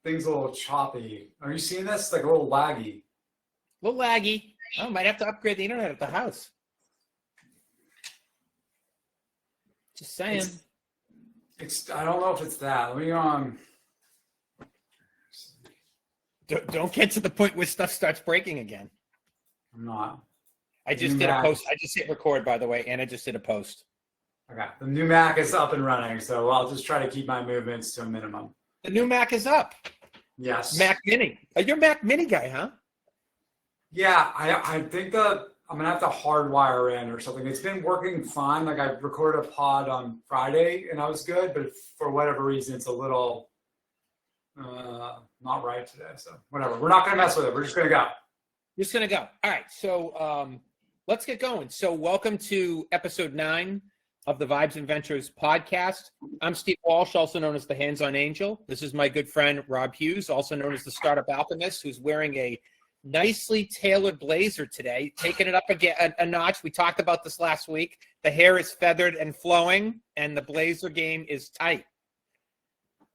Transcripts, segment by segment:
thing's a little choppy. Are you seeing this? It's like a little laggy. A little laggy. I might have to upgrade the internet at the house. Just saying. I don't know if it's that. Let me Don't get to the point where stuff starts breaking again. I'm not. I just did a post. I just hit record, by the way, and I just did a post. Okay. The new Mac is up and running, so I'll just try to keep my movements to a minimum. The new Mac is up. Yes. Mac Mini. You're a Mac Mini guy, huh? Yeah, I think I'm gonna have to hardwire in or something. It's been working fine. Like I recorded a pod on Friday and I was good, but for whatever reason, it's a little not right today. So whatever. We're not gonna mess with it. We're just gonna go. Just gonna go. All right. So let's get going. So welcome to episode 9 of the Vibes and Ventures podcast. I'm Steve Walsh, also known as the Hands-On Angel. This is my good friend Rob Hughes, also known as the Startup Alchemist, who's wearing a nicely tailored blazer today, taking it up again a notch. We talked about this last week. The hair is feathered and flowing, and the blazer game is tight.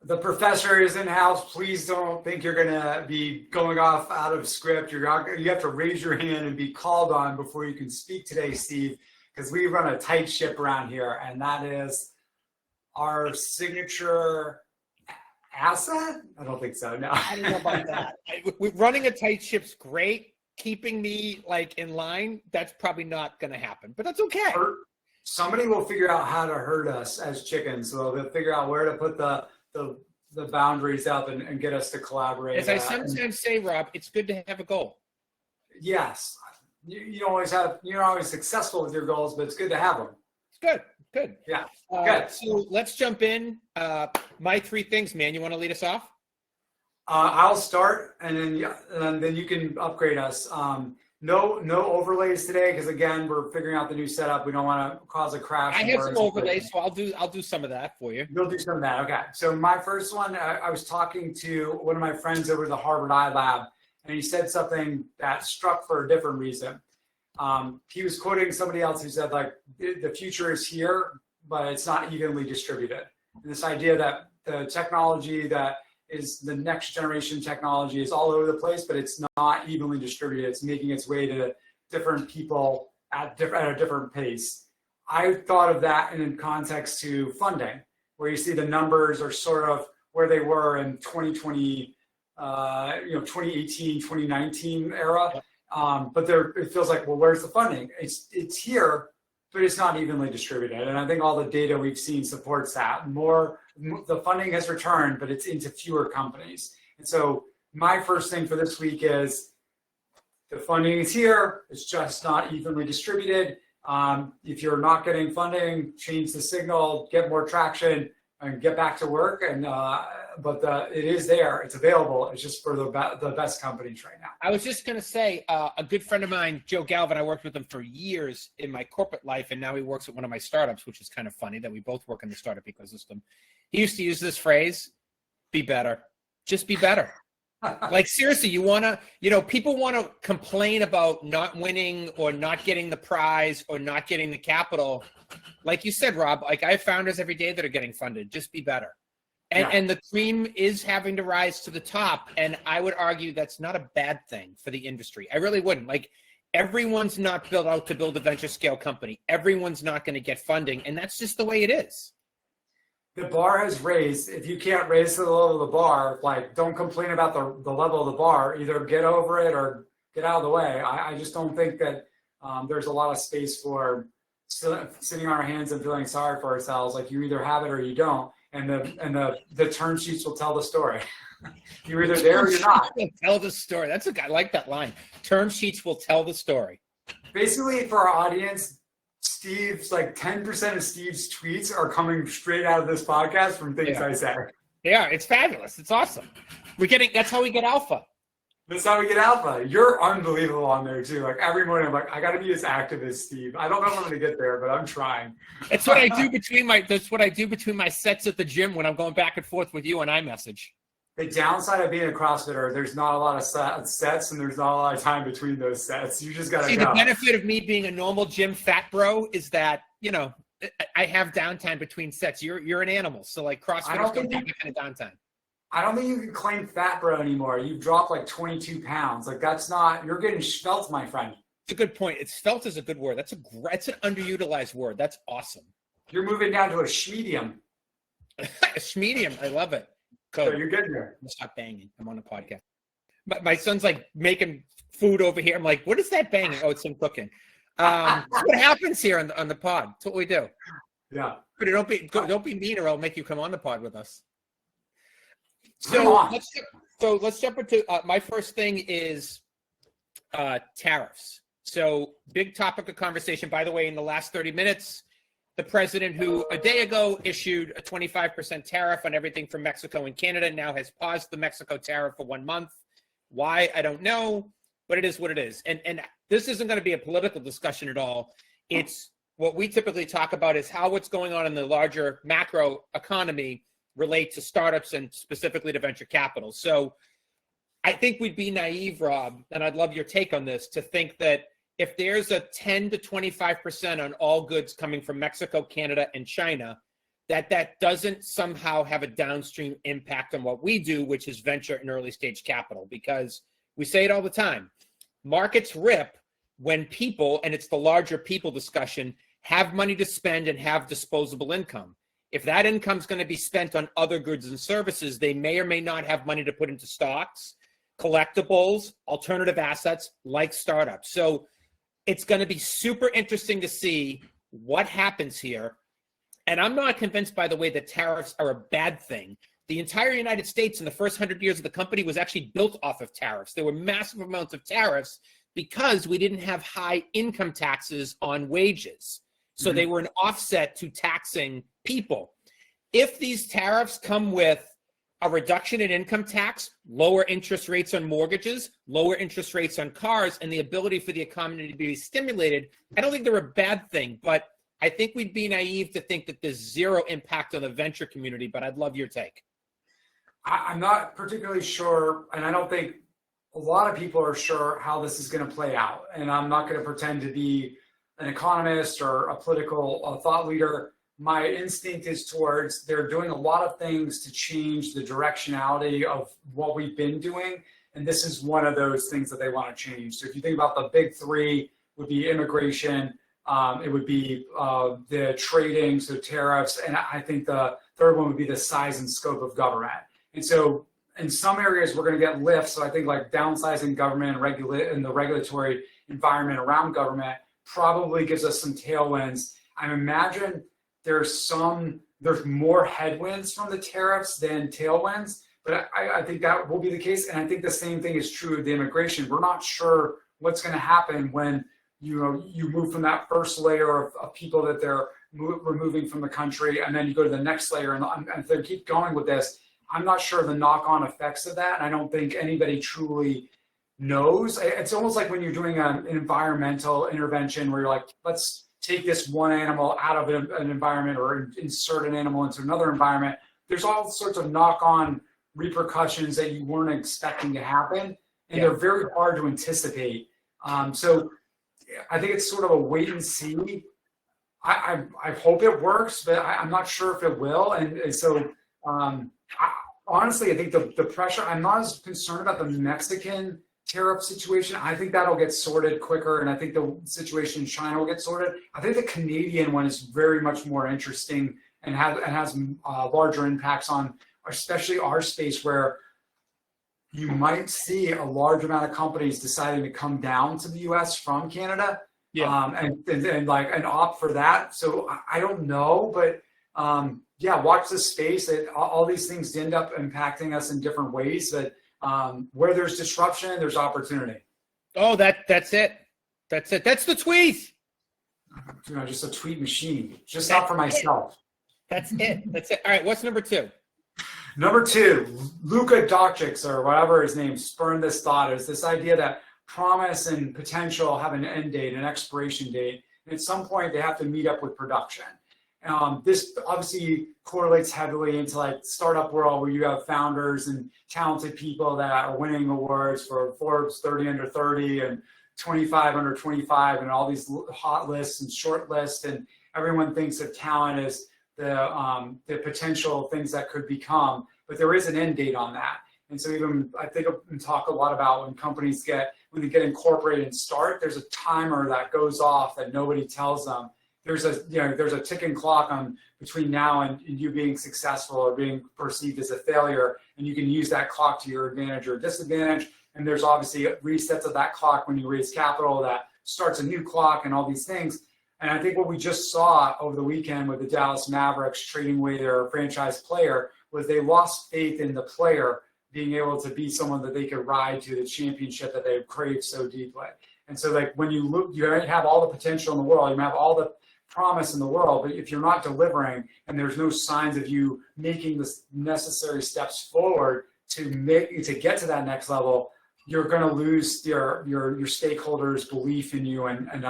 The professor is in house. Please don't think you're gonna be going off out of script. You have to raise your hand and be called on before you can speak today, Steve, because we run a tight ship around here, and that is our signature asset? I don't think so. No, I don't know about that. Running a tight ship's great. Keeping me in line, that's probably not going to happen, but that's okay. Somebody will figure out how to hurt us as chickens. So they'll figure out where to put the boundaries up and get us to collaborate. As I sometimes say, Rob, it's good to have a goal. Yes, you're always successful with your goals, but it's good to have them. It's good. Good. Yeah. Good. So let's jump in. My 3 things, man. You want to lead us off? I'll start, and then you can upgrade us. No overlays today because again we're figuring out the new setup. We don't want to cause a crash. I have some overlays, so I'll do some of that for you. You'll do some of that. Okay. So my first one, I was talking to one of my friends over at the Harvard iLab, and he said something that struck for a different reason. He was quoting somebody else who said, the future is here, but it's not evenly distributed. And this idea that the technology that is the next generation technology is all over the place, but it's not evenly distributed. It's making its way to different people at a different pace. I thought of that in context to funding, where you see the numbers are sort of where they were in 2020, 2018, 2019 era. But it feels like, well, where's the funding? It's here, but it's not evenly distributed. And I think all the data we've seen supports that. The funding has returned, but it's into fewer companies. And so my first thing for this week is the funding is here. It's just not evenly distributed. If you're not getting funding, change the signal, get more traction, and get back to work. And but it is there. It's available. It's just for the best companies right now. I was just going to say, a good friend of mine, Joe Galvin, I worked with him for years in my corporate life, and now he works at one of my startups, which is kind of funny that we both work in the startup ecosystem. He used to use this phrase, be better. Just be better. Seriously, people want to complain about not winning or not getting the prize or not getting the capital. Like you said, Rob, I have founders every day that are getting funded. Just be better. And the cream is having to rise to the top. And I would argue that's not a bad thing for the industry. I really wouldn't. Everyone's not built out to build a venture scale company. Everyone's not going to get funding. And that's just the way it is. The bar has raised. If you can't raise to the level of the bar, don't complain about the level of the bar. Either get over it or get out of the way. I just don't think that there's a lot of space for sitting on our hands and feeling sorry for ourselves. You either have it or you don't. And the term sheets will tell the story. You're either there or you're not. Tell the story. I like that line. Term sheets will tell the story. Basically, for our audience, Steve's 10% of Steve's tweets are coming straight out of this podcast from things I say. Yeah, it's fabulous. It's awesome. That's how we get alpha. That's how we get alpha. You're unbelievable on there too. Every morning, I'm like, I got to be as active as Steve. I don't know if I'm going to get there, but I'm trying. That's what I do between my sets at the gym when I'm going back and forth with you on iMessage. The downside of being a CrossFitter, there's not a lot of sets, and there's not a lot of time between those sets. You just got to go. The benefit of me being a normal gym fat bro is that I have downtime between sets. You're an animal, so CrossFitters don't have that kind of downtime. I don't think you can claim fat bro anymore. You've dropped like 22 pounds. Like that's not, you're getting svelte, my friend. It's a good point. It's svelte is a good word. That's an underutilized word. That's awesome. You're moving down to a schmedium. A schmedium. I love it. So you're getting there. Stop banging. I'm on a podcast. My son's like making food over here. I'm like, what is that banging? Oh, it's him cooking. That's what happens here on the pod. That's what we do. Yeah. But don't be mean, or I'll make you come on the pod with us. So let's jump into my first thing is tariffs. So big topic of conversation. By the way, in the last 30 minutes, the president, who a day ago issued a 25% tariff on everything from Mexico and Canada, now has paused the Mexico tariff for 1 month. Why? I don't know, but it is what it is. And this isn't going to be a political discussion at all. It's what we typically talk about is how what's going on in the larger macro economy relate to startups and specifically to venture capital. So I think we'd be naive, Rob, and I'd love your take on this, to think that if there's a 10 to 25% on all goods coming from Mexico, Canada, and China, that doesn't somehow have a downstream impact on what we do, which is venture and early stage capital. Because we say it all the time, markets rip when people, and it's the larger people discussion, have money to spend and have disposable income. If that income is going to be spent on other goods and services, they may or may not have money to put into stocks, collectibles, alternative assets like startups. So it's going to be super interesting to see what happens here. And I'm not convinced, by the way, that tariffs are a bad thing. The entire United States in the first 100 years of the company was actually built off of tariffs. There were massive amounts of tariffs because we didn't have high income taxes on wages. So they were an offset to taxing people. If these tariffs come with a reduction in income tax, lower interest rates on mortgages, lower interest rates on cars, and the ability for the economy to be stimulated, I don't think they're a bad thing. But I think we'd be naive to think that there's zero impact on the venture community. But I'd love your take. I'm not particularly sure, and I don't think a lot of people are sure how this is going to play out. And I'm not going to pretend to be an economist or a political thought leader. My instinct is towards they're doing a lot of things to change the directionality of what we've been doing. And this is one of those things that they want to change. So if you think about the big three, would be immigration, it would be the trading, so tariffs, and I think the third one would be the size and scope of government. And so in some areas, we're going to get lifts. So I think like downsizing government and the regulatory environment around government probably gives us some tailwinds. I imagine there's more headwinds from the tariffs than tailwinds, but I think that will be the case. And I think the same thing is true of the immigration. We're not sure what's going to happen when you move from that first layer of people that they're removing from the country, and then you go to the next layer. And if they keep going with this, I'm not sure the knock-on effects of that. And I don't think anybody truly knows. It's almost like when you're doing an environmental intervention where you're like, let's take this one animal out of an environment or insert an animal into another environment. There's all sorts of knock-on repercussions that you weren't expecting to happen, and they're very hard to anticipate. So I think it's sort of a wait and see. I hope it works, but I'm not sure if it will. And so honestly, I think the pressure, I'm not as concerned about the Mexican tariff situation. I think that'll get sorted quicker, and I think the situation in China will get sorted. I think the Canadian one is very much more interesting and has larger impacts on especially our space, where you might see a large amount of companies deciding to come down to the U.S. from Canada, and opt for that. So I don't know, but watch this space. All these things end up impacting us in different ways. But where there's disruption, there's opportunity. Oh, that's it. That's it. That's the tweet. Just a tweet machine. Just not for myself. That's it. That's it. All right. What's number two? Number two, Luka Doncic, or whatever his name, spurned this thought. Is this idea that promise and potential have an end date, an expiration date, and at some point they have to meet up with production. This obviously correlates heavily into like startup world, where you have founders and talented people that are winning awards for Forbes 30 under 30 and 25 under 25 and all these hot lists and short lists, and everyone thinks of talent as the potential things that could become. but there is an end date on that. And so even I think we talk a lot about when companies when they get incorporated and start, there's a timer that goes off that nobody tells them. There's a ticking clock on between now and you being successful or being perceived as a failure, and you can use that clock to your advantage or disadvantage. And there's obviously resets of that clock when you raise capital that starts a new clock and all these things. And I think what we just saw over the weekend with the Dallas Mavericks trading away their franchise player was they lost faith in the player being able to be someone that they could ride to the championship that they crave so deeply. And so like when you look, you have all the potential in the world, you have all the promise in the world, but if you're not delivering and there's no signs of you making the necessary steps forward to get to that next level, you're going to lose your stakeholders' belief in you, and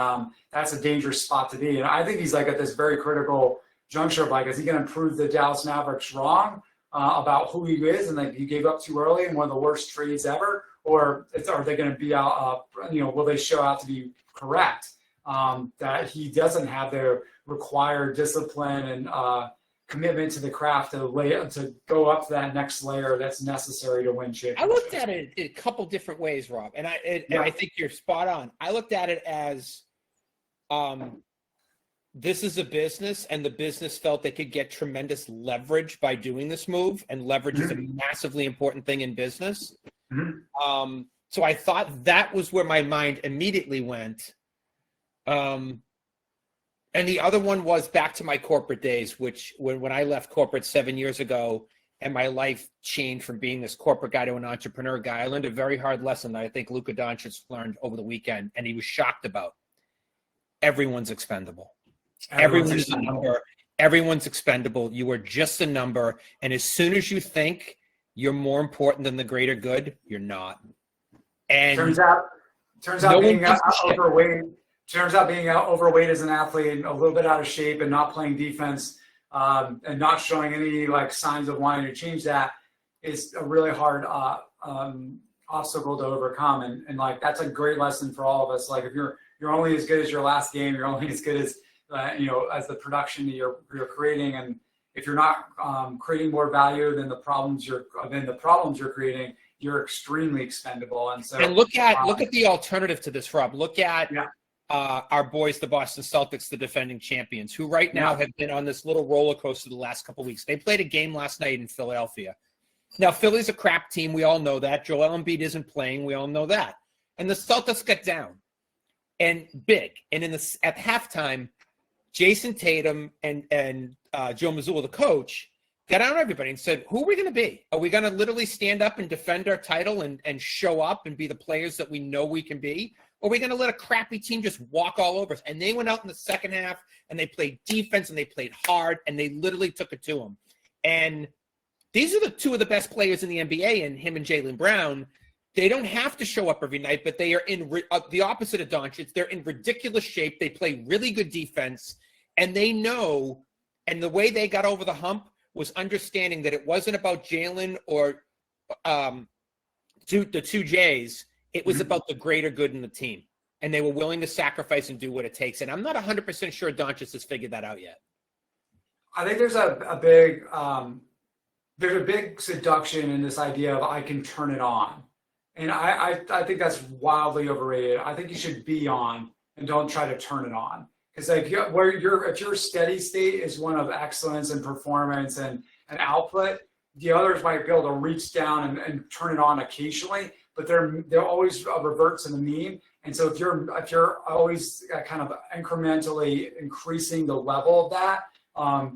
that's a dangerous spot to be. And I think he's like at this very critical juncture of like, is he going to prove the Dallas Mavericks wrong about who he is and like he gave up too early and one of the worst trades ever, or are they going to be out? Will they show out to be correct? That he doesn't have the required discipline and commitment to the craft to go up to that next layer that's necessary to win championships. I looked at it a couple different ways, Rob, and I think you're spot on. I looked at it as this is a business, and the business felt they could get tremendous leverage by doing this move, and leverage is a massively important thing in business. So I thought that was where my mind immediately went. And the other one was back to my corporate days, which when I left corporate 7 years ago and my life changed from being this corporate guy to an entrepreneur guy, I learned a very hard lesson that I think Luka Doncic learned over the weekend, and he was shocked about. Everyone's expendable. Everyone's a number. Everyone's expendable. You are just a number. And as soon as you think you're more important than the greater good, you're not. And turns out being overweight. Turns out being overweight as an athlete and a little bit out of shape and not playing defense and not showing any like signs of wanting to change that is a really hard obstacle to overcome. And like that's a great lesson for all of us. Like if you're only as good as your last game, you're only as good as as the production that you're creating. And if you're not creating more value than the problems you're creating, you're extremely expendable. And so look at the alternative to this, Rob. Look at our boys, the Boston Celtics, the defending champions, who right now have been on this little roller coaster the last couple of weeks. They played a game last night in Philadelphia. Now, Philly's a crap team. We all know that. Joel Embiid isn't playing. We all know that. And the Celtics got down and big. And at halftime, Jason Tatum and Joe Mazzulla, the coach, got on everybody and said, who are we going to be? Are we going to literally stand up and defend our title and show up and be the players that we know we can be? Or are we going to let a crappy team just walk all over us? And they went out in the second half and they played defense and they played hard and they literally took it to them. And these are the two of the best players in the NBA, and him and Jaylen Brown. They don't have to show up every night, but they are in the opposite of Doncic. They're in ridiculous shape. They play really good defense, and they know. And the way they got over the hump was understanding that it wasn't about Jaylen or the two J's. It was about the greater good in the team, and they were willing to sacrifice and do what it takes. And I'm not 100% sure Doncic has figured that out yet. I think there's a big seduction in this idea of I can turn it on. And I think that's wildly overrated. I think you should be on and don't try to turn it on. Because like if your steady state is one of excellence and performance and output, the others might be able to reach down and turn it on occasionally, but they're always revert to the mean. And so if you're always kind of incrementally increasing the level of that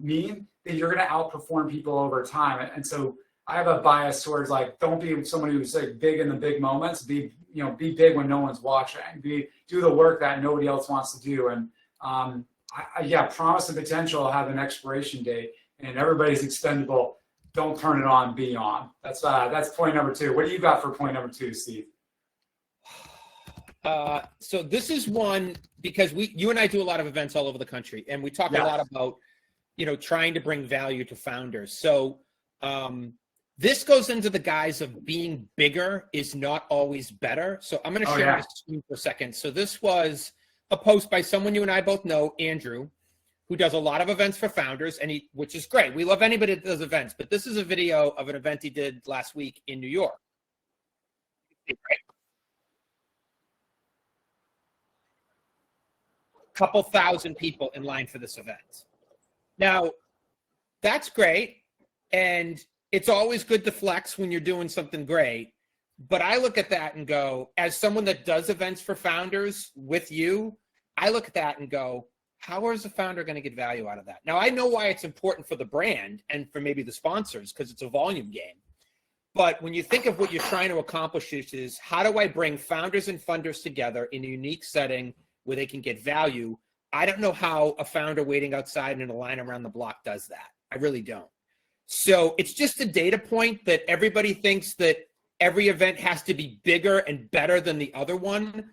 mean, then you're going to outperform people over time. And so I have a bias towards like, don't be somebody who's like big in the big moments. Be big when no one's watching. Do the work that nobody else wants to do. And promise and potential have an expiration date, and everybody's expendable. Don't turn it on. Be on. That's point number 2. What do you got for point number 2, Steve? So this is one because you and I do a lot of events all over the country, and we talk a lot about trying to bring value to founders. So this goes into the guise of being bigger is not always better. So I'm going to share my screen for a second. So this was a post by someone you and I both know, Andrew, who does a lot of events for founders, which is great. We love anybody that does events, but this is a video of an event he did last week in New York. Couple thousand people in line for this event. Now, that's great, and it's always good to flex when you're doing something great. But I look at that and go, as someone that does events for founders with you, I look at that and go, how is a founder going to get value out of that? Now, I know why it's important for the brand and for maybe the sponsors, because it's a volume game. But when you think of what you're trying to accomplish is how do I bring founders and funders together in a unique setting where they can get value? I don't know how a founder waiting outside in a line around the block does that. I really don't. So it's just a data point that everybody thinks that every event has to be bigger and better than the other one.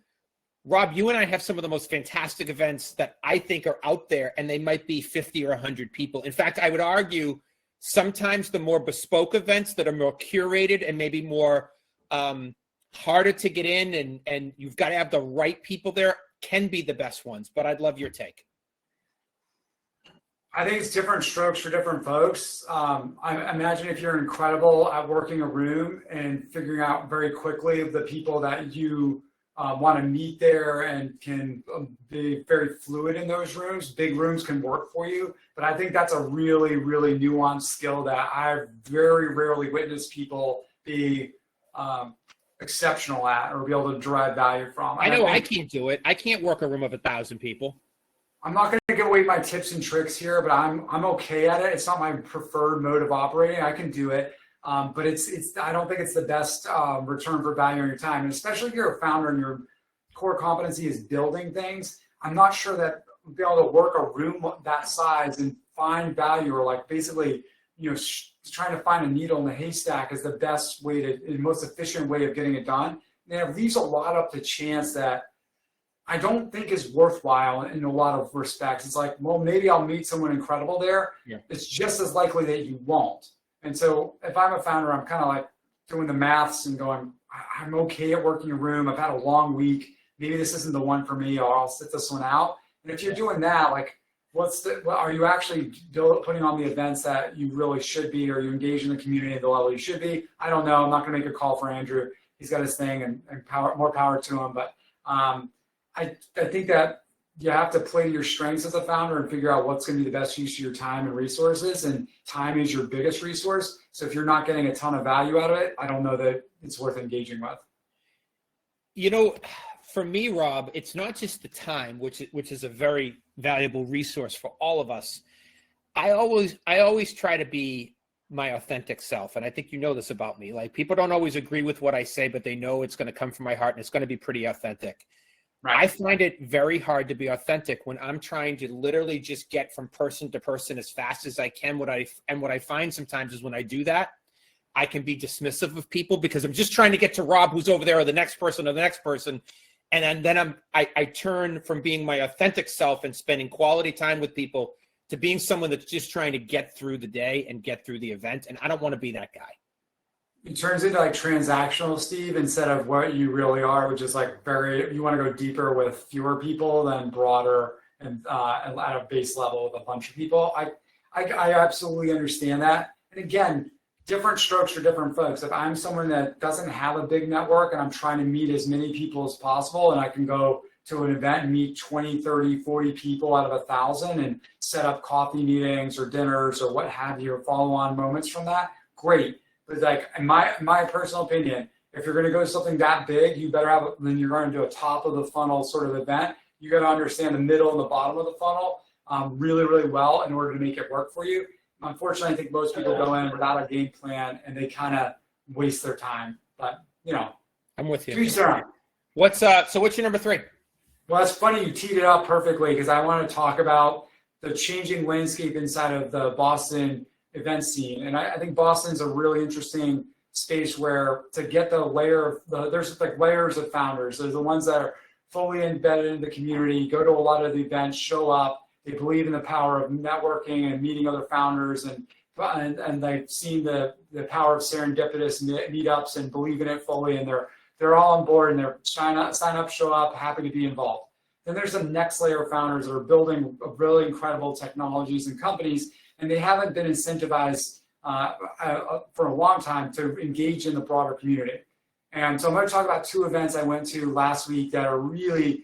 Rob, you and I have some of the most fantastic events that I think are out there, and they might be 50 or 100 people. In fact, I would argue sometimes the more bespoke events that are more curated and maybe more harder to get in, and you've got to have the right people there, can be the best ones. But I'd love your take. I think it's different strokes for different folks. I imagine if you're incredible at working a room and figuring out very quickly the people that you want to meet there and can be very fluid in those rooms, big rooms can work for you. But I think that's a really, really nuanced skill that I've very rarely witnessed people be exceptional at or be able to derive value from. I know I can't do it. I can't work a room of 1,000 people. I'm not going to give away my tips and tricks here, but I'm okay at it. It's not my preferred mode of operating. I can do it, but I don't think it's the best return for value on your time. And especially if you're a founder and your core competency is building things, I'm not sure that be able to work a room that size and find value, or like basically, trying to find a needle in the haystack is the best way the most efficient way of getting it done. And it leaves a lot up to chance that I don't think is worthwhile in a lot of respects. It's like, well, maybe I'll meet someone incredible there. Yeah. It's just as likely that you won't. And so if I'm a founder, I'm kind of like doing the maths and going, I'm okay at working a room. I've had a long week. Maybe this isn't the one for me, or I'll sit this one out. And if you're doing that, like, are you actually putting on the events that you really should be? Are you engaging the community at the level you should be? I don't know. I'm not going to make a call for Andrew. He's got his thing, and more power to him. But I think that you have to play to your strengths as a founder and figure out what's going to be the best use of your time and resources. And time is your biggest resource. So if you're not getting a ton of value out of it, I don't know that it's worth engaging with. For me, Rob, it's not just the time, which is a very valuable resource for all of us. I always try to be my authentic self. And I think you know this about me. Like, people don't always agree with what I say, but they know it's going to come from my heart and it's going to be pretty authentic. Right. I find it very hard to be authentic when I'm trying to literally just get from person to person as fast as I can. What I find sometimes is when I do that, I can be dismissive of people because I'm just trying to get to Rob, who's over there, or the next person, or the next person. And then I turn from being my authentic self and spending quality time with people to being someone that's just trying to get through the day and get through the event. And I don't want to be that guy. It turns into like transactional, Steve, instead of what you really are, which is like you want to go deeper with fewer people than broader and at a base level with a bunch of people. I absolutely understand that. And again, different strokes for different folks. If I'm someone that doesn't have a big network and I'm trying to meet as many people as possible, and I can go to an event and meet 20, 30, 40 people out of 1,000 and set up coffee meetings or dinners or what have you, or follow-on moments from that, great. But like, in my personal opinion, if you're going to go to something that big, you better have, then you're going to do a top of the funnel sort of event. You got to understand the middle and the bottom of the funnel really, really well in order to make it work for you. Unfortunately, I think most people go in without a game plan and they kind of waste their time. But I'm with you. What's your number 3? Well, it's funny you teed it up perfectly because I want to talk about the changing landscape inside of the Boston event scene. And I think Boston's a really interesting space where to get there's like layers of founders. There's the ones that are fully embedded in the community, go to a lot of the events, show up. They believe in the power of networking and meeting other founders, and they've seen the power of serendipitous meetups and believe in it fully, and they're all on board and they're sign up, show up, happy to be involved. Then there's the next layer of founders that are building really incredible technologies and companies, and they haven't been incentivized for a long time to engage in the broader community. And so I'm going to talk about 2 events I went to last week that are really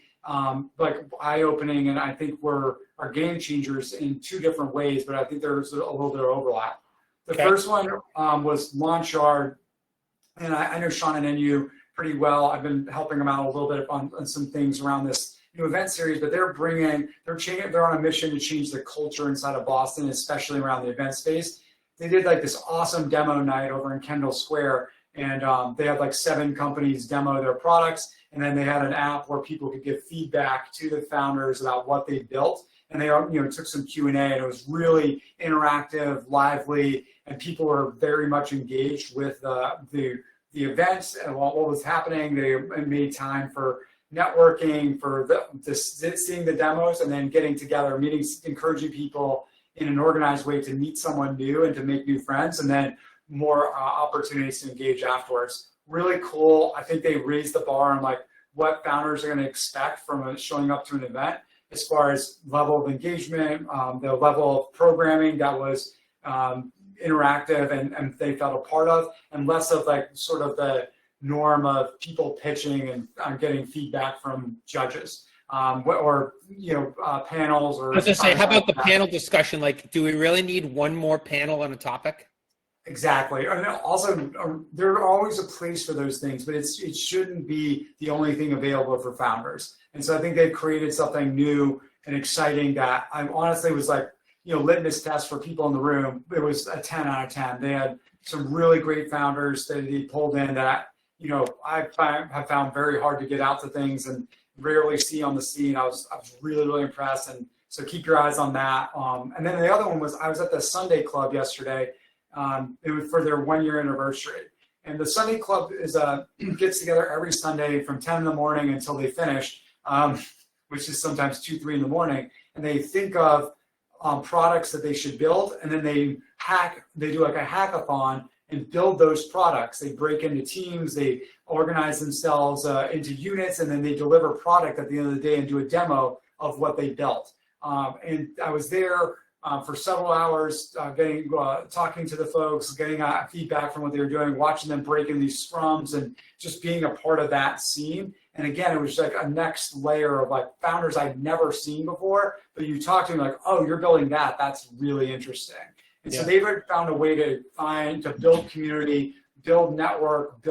like eye-opening, and I think are game changers in 2 different ways, but I think there's a little bit of overlap. The first one was LaunchYard, and I know Sean and NU pretty well. I've been helping them out a little bit on some things around this new event series, but they're on a mission to change the culture inside of Boston, especially around the event space. They did like this awesome demo night over in Kendall Square, and they had like 7 companies demo their products, and then they had an app where people could give feedback to the founders about what they built, and they took some Q&A, and it was really interactive, lively, and people were very much engaged with the events and what was happening. They made time for networking, for seeing the demos, and then getting together, meetings, encouraging people in an organized way to meet someone new and to make new friends, and then more opportunities to engage afterwards. Really cool. I think they raised the bar on like what founders are going to expect from showing up to an event, as far as level of engagement, the level of programming that was interactive and they felt a part of, and less of like sort of the norm of people pitching and getting feedback from judges. Or panels, or I was going to say, how about the panel discussion? Like, do we really need one more panel on a topic? Exactly. And also, there's always a place for those things, but it shouldn't be the only thing available for founders. And so I think they've created something new and exciting that I honestly was like, litmus test for people in the room. It was a 10 out of 10. They had some really great founders that they pulled in that I have found very hard to get out to things and rarely see on the scene. I was really, really impressed. And so keep your eyes on that. And then the other one was, I was at the Sunday Club yesterday. It was for their 1-year anniversary. And the Sunday Club gets together every Sunday from 10 in the morning until they finish, which is sometimes 2, 3 in the morning. And they think of products that they should build, and then they do like a hackathon and build those products. They break into teams, they organize themselves into units, and then they deliver product at the end of the day and do a demo of what they built. And I was there for several hours, talking to the folks, getting feedback from what they were doing, watching them break in these scrums, and just being a part of that scene. And again, it was like a next layer of like founders I'd never seen before, but you talk to them like, oh, you're building that. That's really interesting. And so they've found a way to build community, build network,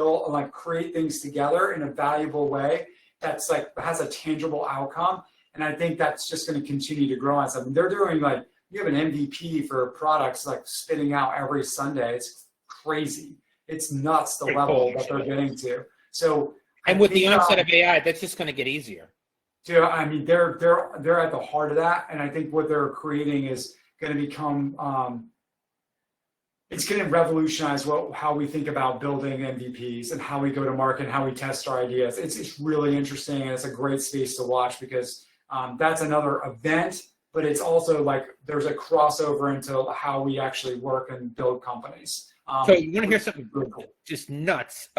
create things together in a valuable way that's like has a tangible outcome. And I think that's just going to continue to grow on something. They're doing like, you have an MVP for products like spitting out every Sunday. It's crazy. It's nuts the level that they're getting to. So, and with the onset of AI, that's just going to get easier. So I mean, they're at the heart of that, and I think what they're creating is going to become. It's going to revolutionize how we think about building MVPs and how we go to market and how we test our ideas. It's really interesting, and it's a great space to watch because that's another event, but it's also like there's a crossover into how we actually work and build companies. So you want to hear something really cool, just nuts?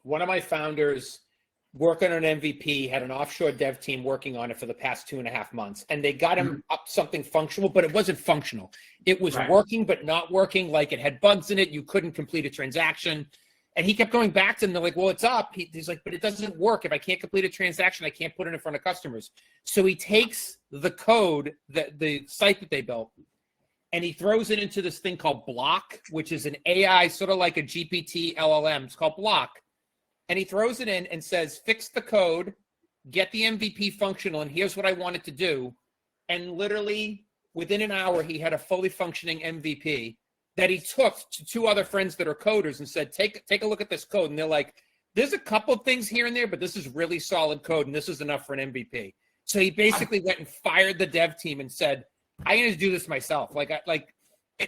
One of my founders working on an MVP had an offshore dev team working on it for the past 2.5 months, and they got him up something functional, but it wasn't functional. It was working, but not working. Like it had bugs in it. You couldn't complete a transaction. And he kept going back to them. They're like, well, it's up. He's like, but it doesn't work. If I can't complete a transaction, I can't put it in front of customers. So he takes the code, the site that they built, and he throws it into this thing called Block, which is an AI, sort of like a GPT LLM. It's called Block. And he throws it in and says, fix the code, get the MVP functional, and here's what I want it to do. And literally within an hour, he had a fully functioning MVP that he took to 2 other friends that are coders and said, take a look at this code. And they're like, there's a couple of things here and there, but this is really solid code, and this is enough for an MVP. So he basically went and fired the dev team and said, I'm going to do this myself.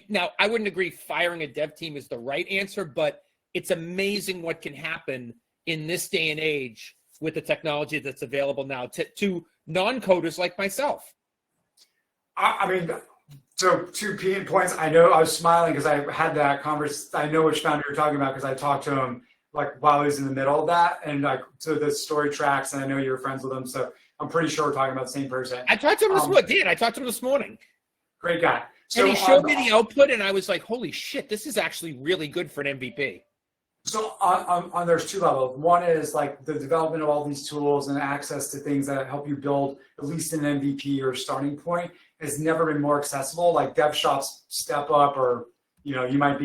Now, I wouldn't agree firing a dev team is the right answer, but it's amazing what can happen in this day and age with the technology that's available now to non-coders like myself. I mean, so 2 points. I know I was smiling because I had that conversation. I know which founder you're talking about because I talked to him like while he was in the middle of that, and like so the story tracks, and I know you're friends with him, so I'm pretty sure we're talking about the same person. I talked to him this morning. Dan, I talked to him this morning. Great guy. So And he showed me the output, and I was like, holy shit, this is actually really good for an MVP. So there's two levels. One is like the development of all these tools and access to things that help you build at least an MVP or starting point has never been more accessible. Like DevShop's Step Up, or you might not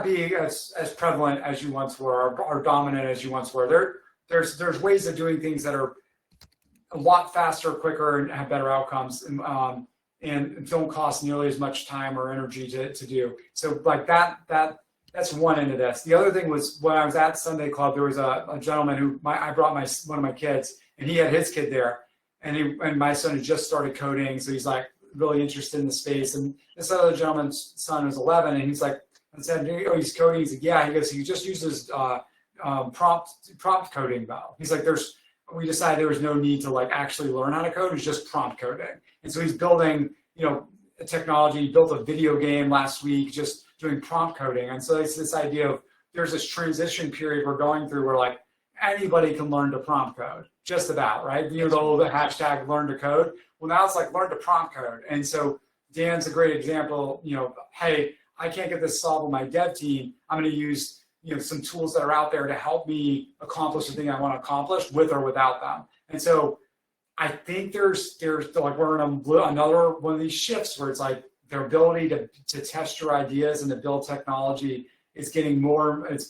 be as prevalent as you once were, or dominant as you once were. There's ways of doing things that are a lot faster, quicker, and have better outcomes, and don't cost nearly as much time or energy to do. So like that's one end of this. The other thing was when I was at Sunday Club, there was a gentleman who I brought one of my kids, and he had his kid there, and my son had just started coding, so he's like really interested in the space. And this other gentleman's son was 11, and he's like, I said, oh, he's coding. He's like, yeah. He goes, he just uses prompt coding though. He's like, we decided there was no need to like actually learn how to code. It's just prompt coding. And so he's building, a technology. He built a video game last week, just doing prompt coding. And so it's this idea of there's this transition period we're going through where like anybody can learn to prompt code, just about, right? The old hashtag learn to code. Well, now it's like learn to prompt code. And so Dan's a great example, hey, I can't get this solved with my dev team. I'm going to use some tools that are out there to help me accomplish the thing I want to accomplish with or without them. And so I think there's like we're in another one of these shifts where it's like their ability to test your ideas and to build technology is getting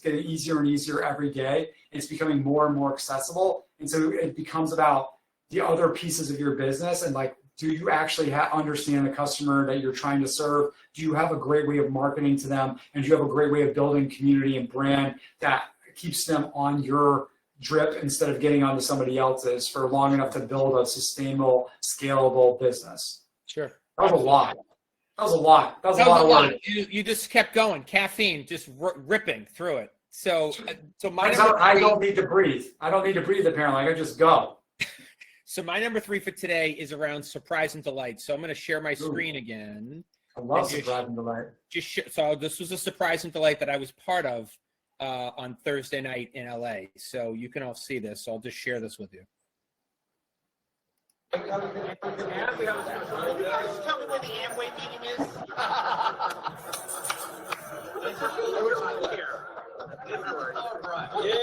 easier and easier every day. It's becoming more and more accessible. And so it becomes about the other pieces of your business and like, do you actually understand the customer that you're trying to serve? Do you have a great way of marketing to them? And do you have a great way of building community and brand that keeps them on your drip instead of getting onto somebody else's for long enough to build a sustainable, scalable business? Sure. That was a lot. That was a lot. You just kept going. Caffeine, just ripping through it. So I don't need to breathe. I don't need to breathe, apparently. I can just go. So my number 3 for today is around surprise and delight. So I'm going to share my screen again. I love surprise and delight. So this was a surprise and delight that I was part of on Thursday night in LA. So you can all see this. So I'll just share this with you. Tell me where the Amway meeting is. All right. Yay!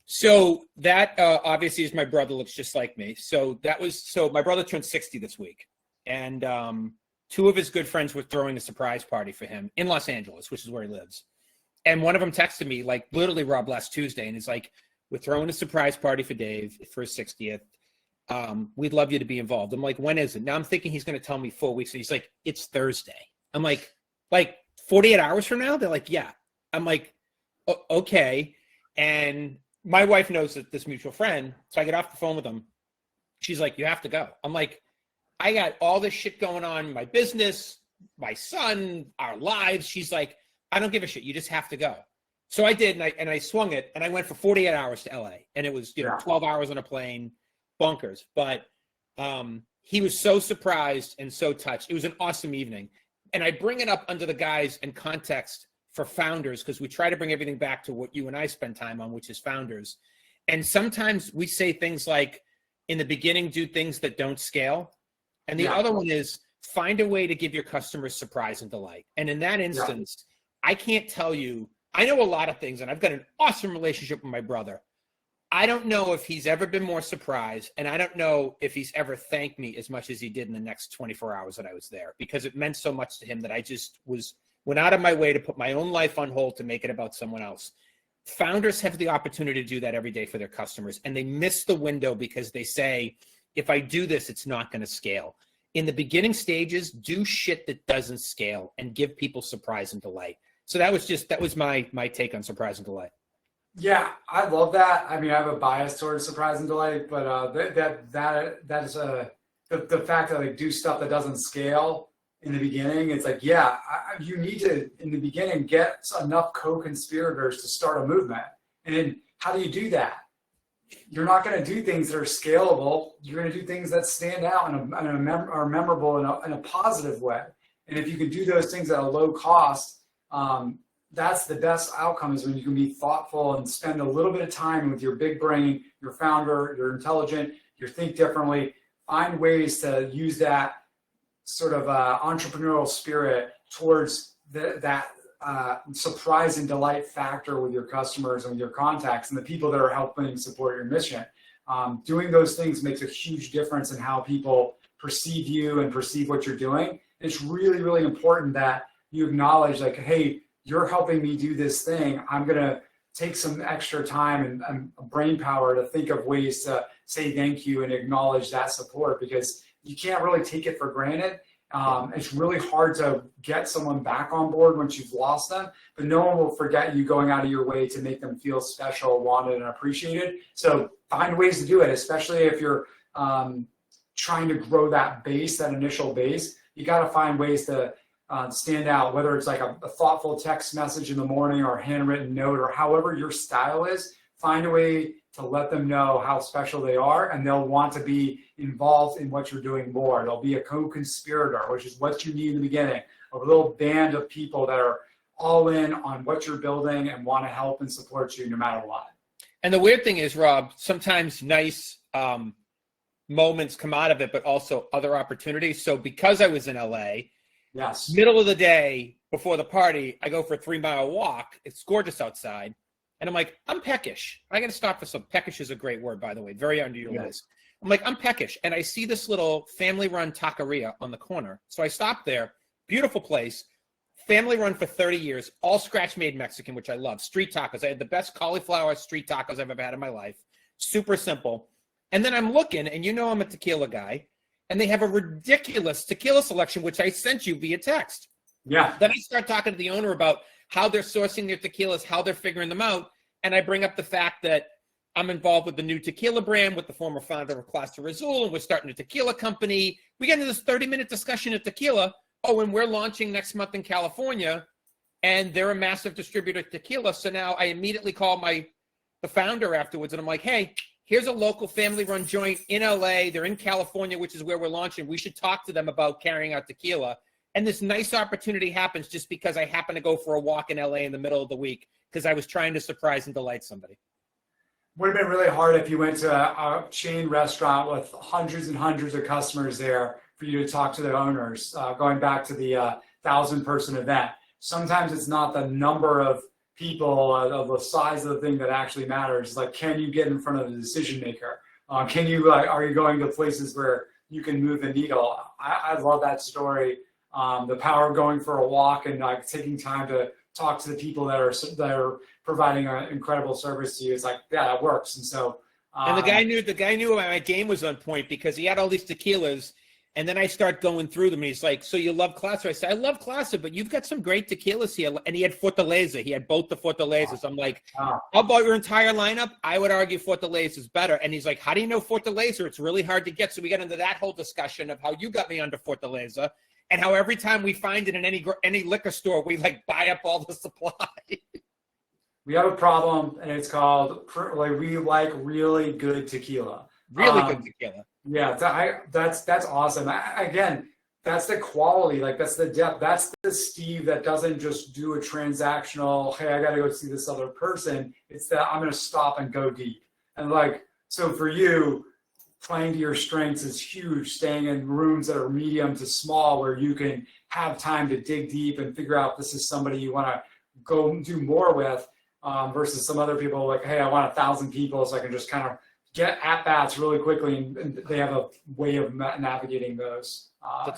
So that obviously is my brother, looks just like me. So my brother turned 60 this week, and 2 of his good friends were throwing a surprise party for him in Los Angeles, which is where he lives. And one of them texted me like literally, Rob, last Tuesday, and he's like, "We're throwing a surprise party for Dave for his 60th. We'd love you to be involved." I'm like, "When is it?" Now I'm thinking he's going to tell me 4 weeks. And he's like, "It's Thursday." I'm like 48 hours from now? They're like, "Yeah." I'm like, "Okay." And my wife knows that this mutual friend, so I get off the phone with him. She's like, "You have to go." I'm like, "I got all this shit going on, my business, my son, our lives." She's like, "I don't give a shit. You just have to go." So I did, and I swung it, and I went for 48 hours to LA, and it was 12 hours on a plane, bonkers. But he was so surprised and so touched. It was an awesome evening. And I bring it up under the guise and context for founders, because we try to bring everything back to what you and I spend time on, which is founders. And sometimes we say things like, in the beginning, do things that don't scale. And the other one is find a way to give your customers surprise and delight. And in that instance, I can't tell you, I know a lot of things, and I've got an awesome relationship with my brother. I don't know if he's ever been more surprised, and I don't know if he's ever thanked me as much as he did in the next 24 hours that I was there, because it meant so much to him that I just went out of my way to put my own life on hold to make it about someone else. Founders have the opportunity to do that every day for their customers, and they miss the window because they say, if I do this, it's not going to scale. In the beginning stages, do shit that doesn't scale and give people surprise and delight. So that was my take on surprise and delight. Yeah, I love that. I mean, I have a bias towards surprise and delight, but that is the fact that I do stuff that doesn't scale in the beginning. It's like, you need to, in the beginning, get enough co-conspirators to start a movement. And then how do you do that? you're not going to do things that are scalable. You're going to do things that stand out are memorable in a positive way. And if you can do those things at a low cost, that's the best outcome, is when you can be thoughtful and spend a little bit of time with your big brain, your founder, you're intelligent, you think differently, find ways to use that sort of entrepreneurial spirit towards that surprise and delight factor with your customers and with your contacts and the people that are helping support your mission. Doing those things makes a huge difference in how people perceive you and perceive what you're doing. It's really, really important that you acknowledge, like, hey, you're helping me do this thing. I'm going to take some extra time and brain power to think of ways to say thank you and acknowledge that support, because you can't really take it for granted. It's really hard to get someone back on board once you've lost them, but no one will forget you going out of your way to make them feel special, wanted, and appreciated. So find ways to do it, especially if you're trying to grow that base, that initial base. You got to find ways to stand out, whether it's like a thoughtful text message in the morning or a handwritten note, or however your style is. Find a way to let them know how special they are, and they'll want to be involved in what you're doing more. They'll be a co-conspirator, which is what you need in the beginning, a little band of people that are all in on what you're building and want to help and support you no matter what. And the weird thing is, Rob, sometimes nice moments come out of it, but also other opportunities. So because I was in LA, yes, middle of the day before the party, I go for a 3-mile walk. It's gorgeous outside. And I'm like, I'm peckish. I got to stop for some. Peckish is a great word, by the way. Very underutilized. Yes. I'm like, I'm peckish. And I see this little family-run taqueria on the corner. So I stop there. Beautiful place. Family-run for 30 years. All scratch-made Mexican, which I love. Street tacos. I had the best cauliflower street tacos I've ever had in my life. Super simple. And then I'm looking, and you know I'm a tequila guy. And they have a ridiculous tequila selection, which I sent you via text. Yeah. Then I start talking to the owner about how they're sourcing their tequilas, how they're figuring them out. And I bring up the fact that I'm involved with the new tequila brand with the former founder of Clase Azul, and we're starting a tequila company. We get into this 30-minute discussion of tequila. Oh, and we're launching next month in California, and they're a massive distributor of tequila. So now I immediately call the founder afterwards, and I'm like, hey, here's a local family-run joint in LA. They're in California, which is where we're launching. We should talk to them about carrying out tequila. And this nice opportunity happens just because I happen to go for a walk in LA in the middle of the week because I was trying to surprise and delight somebody. Would have been really hard if you went to a chain restaurant with hundreds and hundreds of customers there for you to talk to the owners, going back to the 1,000-person event. Sometimes it's not the number of people, of the size of the thing that actually matters. It's like, can you get in front of the decision maker? Are you going to places where you can move the needle? I love that story. The power of going for a walk and like taking time to talk to the people that are providing an incredible service to you. It's like, yeah, that works. And so, and the guy knew my game was on point because he had all these tequilas. And then I start going through them, and he's like, so you love Clase? I said, I love Clase, but you've got some great tequilas here. And he had Fortaleza. He had both the Fortalezas. I'm like, how about your entire lineup? I would argue Fortaleza is better. And he's like, how do you know Fortaleza? It's really hard to get. So we got into that whole discussion of how you got me under Fortaleza and how every time we find it in any liquor store, we like buy up all the supply. We have a problem, and it's called, like, we like really good tequila. Really good tequila. Yeah, that's awesome. Again, that's the quality, like that's the depth. That's the Steve that doesn't just do a transactional, hey, I got to go see this other person. It's that I'm going to stop and go deep. And like, so for you, playing to your strengths is huge, staying in rooms that are medium to small where you can have time to dig deep and figure out this is somebody you want to go do more with versus some other people like, hey, I want 1,000 people so I can just kind of get at-bats really quickly, and they have a way of navigating those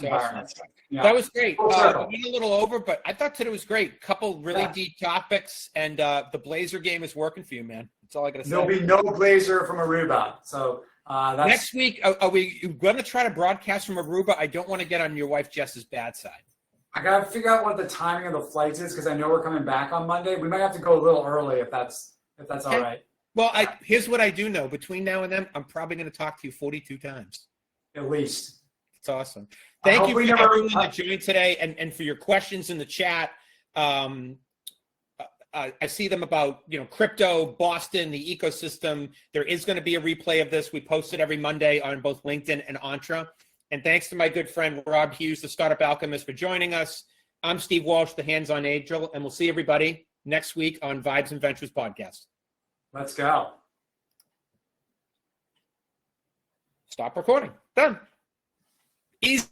environments. Awesome. Yeah. That was great. We Circle. went a little over, but I thought today was great. Couple really deep topics, and the Blazer game is working for you, man. That's all I got to say. There'll be no Blazer from Aruba. So that's... Next week, are we going to try to broadcast from Aruba? I don't want to get on your wife Jess's bad side. I got to figure out what the timing of the flights is because I know we're coming back on Monday. We might have to go a little early if that's all right. Well, here's what I do know. Between now and then, I'm probably going to talk to you 42 times. At least. It's awesome. Thank you for everyone that joined today and for your questions in the chat. I see them about, crypto, Boston, the ecosystem. There is going to be a replay of this. We post it every Monday on both LinkedIn and Entra. And thanks to my good friend, Rob Hughes, the Startup Alchemist, for joining us. I'm Steve Walsh, the Hands-On Angel, and we'll see everybody next week on Vibes and Ventures podcast. Let's go. Stop recording. Done. Easy.